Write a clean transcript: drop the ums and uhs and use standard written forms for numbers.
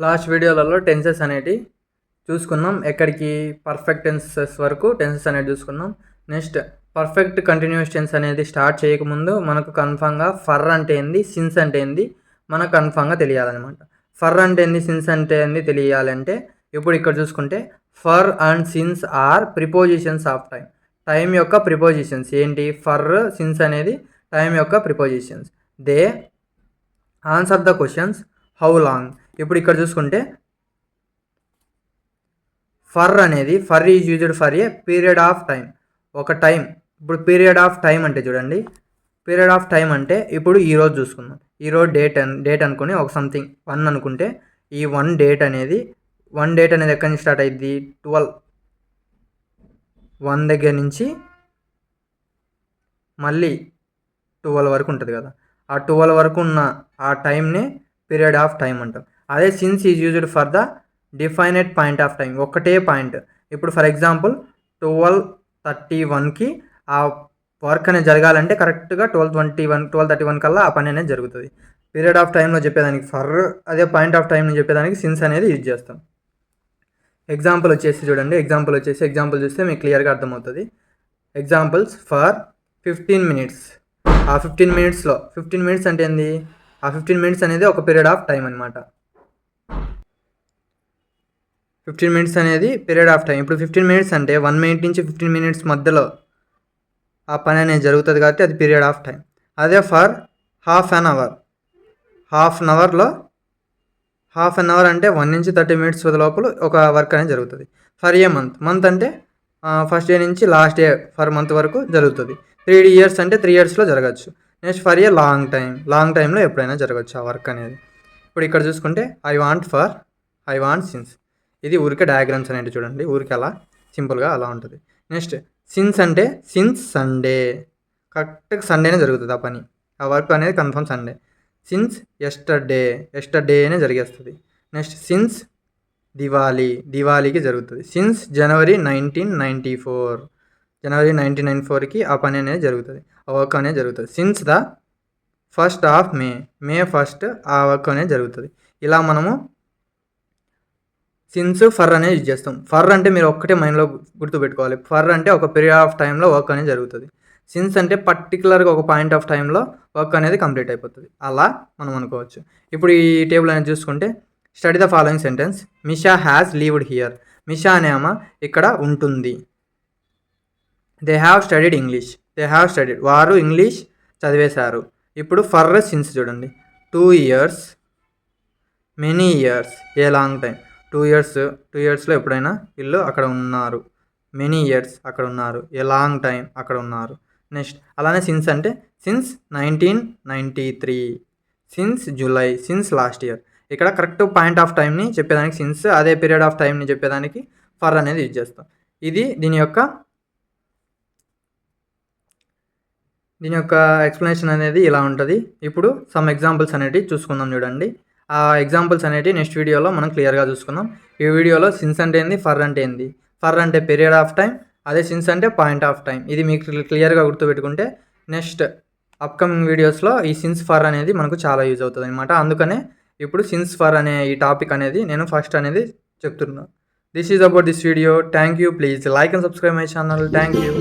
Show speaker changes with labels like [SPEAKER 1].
[SPEAKER 1] Last వీడియోలలో tenses అనేటివి చూసుకున్నాం. ఎక్కడికి పర్ఫెక్ట్ టెన్సెస్ వరకు టెన్సెస్ అనేది చూసుకున్నాం. నెక్స్ట్ పర్ఫెక్ట్ కంటిన్యూస్ టెన్స్ అనేది స్టార్ట్ చేయకముందు మనకు కన్ఫామ్గా ఫర్ అంటే ఏంది, సిన్స్ అంటే ఏంది మనకు కన్ఫామ్గా తెలియాలన్నమాట. ఫర్ అంటే ఏంది, సిన్స్ అంటే ఏంది తెలియాలంటే ఇప్పుడు ఇక్కడ చూసుకుంటే for and since are prepositions of time. Time యొక్క ప్రిపోజిషన్స్ ఏంటి? ఫర్, సిన్స్ అనేది టైం యొక్క prepositions. They answer the questions how long. ఇప్పుడు ఇక్కడ చూసుకుంటే ఫర్ అనేది for is used for a period of time, ఒక టైం. ఇప్పుడు పీరియడ్ ఆఫ్ టైం అంటే చూడండి, పీరియడ్ ఆఫ్ టైం అంటే ఇప్పుడు ఈరోజు చూసుకుందాం. ఈరోజు డేట్ అనుకుని ఒక సంథింగ్ 1 అనుకుంటే ఈ 1 డేట్ అనేది ఎక్కడి నుంచి స్టార్ట్ అయ్యింది? 12, 1 దగ్గర నుంచి మళ్ళీ 12 వరకు ఉంటుంది కదా, ఆ 12 వరకు ఉన్న ఆ టైంని పీరియడ్ ఆఫ్ టైం అంటాం. అదే since is used for the defined point of time, ఒకటే పాయింట్. ఇప్పుడు ఫర్ ఎగ్జాంపుల్ 12:31కి ఆ వర్క్ అనేది జరగాలంటే కరెక్ట్గా 12:31 కల్లా ఆ పని అనేది జరుగుతుంది. పీరియడ్ ఆఫ్ టైంలో చెప్పేదానికి ఫర్, అదే పాయింట్ ఆఫ్ టైంని చెప్పేదానికి సిన్స్ అనేది యూజ్ చేస్తాం. ఎగ్జాంపుల్ వచ్చేసి చూడండి, ఎగ్జాంపుల్ చూస్తే మీకు క్లియర్గా అర్థమవుతుంది. Examples for 15 minutes. ఆ 15 మినిట్స్ అంటే ఏంది? ఆ 15 మినిట్స్ అనేది ఒక పీరియడ్ ఆఫ్ టైం అనమాట. 15 మినిట్స్ అనేది పీరియడ్ ఆఫ్ టైం. ఇప్పుడు 15 మినిట్స్ అంటే 1 మినిట్ నుంచి 15 మినిట్స్ మధ్యలో ఆ పని అనేది జరుగుతుంది కాబట్టి అది పీరియడ్ ఆఫ్ టైం. అదే ఫర్ హాఫ్ అన్ అవర్ అంటే 1 నుంచి 30 మినిట్స్ లోపల ఒక వర్క్ అనేది జరుగుతుంది. ఫర్ ఏ మంత్ అంటే ఫస్ట్ డే నుంచి లాస్ట్ డే ఫర్ మంత్ వరకు జరుగుతుంది. 3 ఇయర్స్ అంటే 3 ఇయర్స్లో జరగచ్చు. నెక్స్ట్ ఫర్ ఏ లాంగ్ టైంలో ఎప్పుడైనా జరగచ్చు ఆ వర్క్ అనేది. ఇప్పుడు ఇక్కడ చూసుకుంటే ఐ వాంట్ సిన్స్. ఇది ఊరికే డయాగ్రామ్స్ అనేవి చూడండి, ఊరికే అలా సింపుల్గా అలా ఉంటుంది. నెక్స్ట్ సిన్స్ అంటే సిన్స్ సండే, కరెక్ట్గా సండేనే జరుగుతుంది ఆ పని, ఆ వర్క్ అనేది కన్ఫర్మ్ సండే. సిన్స్ ఎస్టర్డేనే జరిగేస్తుంది. నెక్స్ట్ సిన్స్ దివాళీకి జరుగుతుంది. సిన్స్ జనవరి 1994కి ఆ పని అనేది జరుగుతుంది, ఆ వర్క్ అనేది జరుగుతుంది. Since the first of May 1 ఆ వర్క్ అనేది జరుగుతుంది. ఇలా మనము సిన్స్ ఫర్ అనేది యూజ్ చేస్తాం. ఫర్ అంటే మీరు ఒక్కటే మైండ్లో గుర్తుపెట్టుకోవాలి, ఫర్ అంటే ఒక పీరియడ్ ఆఫ్ టైంలో వర్క్ అనేది జరుగుతుంది. సిన్స్ అంటే పర్టికులర్గా ఒక పాయింట్ ఆఫ్ టైంలో వర్క్ అనేది కంప్లీట్ అయిపోతుంది, అలా మనం అనుకోవచ్చు. ఇప్పుడు ఈ టేబుల్ అనేది చూసుకుంటే study the following sentence. Misha has లీవ్డ్ here. Misha అనే ఆమె ఇక్కడ ఉంటుంది. They have studied English. వారు ఇంగ్లీష్ చదివేశారు. ఇప్పుడు ఫర్ సిన్స్ చూడండి, 2 years, many years, a long time. 2 ఇయర్స్లో ఎప్పుడైనా వీళ్ళు అక్కడ ఉన్నారు. మెనీ ఇయర్స్ అక్కడ ఉన్నారు. ఏ లాంగ్ టైం అక్కడ ఉన్నారు. నెక్స్ట్ అలానే సిన్స్ అంటే since 1993, since July, since last year. ఇక్కడ కరెక్ట్ పాయింట్ ఆఫ్ టైంని చెప్పేదానికి సిన్స్, అదే పీరియడ్ ఆఫ్ టైంని చెప్పేదానికి ఫర్ అనేది యూజ్ చేస్తాం. ఇది దీని యొక్క ఎక్స్ప్లెనేషన్ అనేది ఇలా ఉంటుంది. ఇప్పుడు సమ్ ఎగ్జాంపుల్స్ అనేవి చూసుకుందాం చూడండి. ఆ ఎగ్జాంపుల్స్ అనేవి నెక్స్ట్ వీడియోలో మనం క్లియర్గా చూసుకుందాం. ఈ వీడియోలో సిన్స్ అంటే ఏంది, ఫర్ అంటే ఏంది. ఫర్ అంటే పీరియడ్ ఆఫ్ టైం, అదే సిన్స్ అంటే పాయింట్ ఆఫ్ టైం. ఇది మీకు క్లియర్గా గుర్తుపెట్టుకుంటే నెక్స్ట్ అప్కమింగ్ వీడియోస్లో ఈ సిన్స్ ఫర్ అనేది మనకు చాలా యూజ్ అవుతుంది అనమాట. అందుకనే ఇప్పుడు సిన్స్ ఫర్ అనే ఈ టాపిక్ అనేది నేను ఫస్ట్ అనేది చెప్తున్నాను. This is about this video. Thank you. Please like and subscribe my channel. Thank you.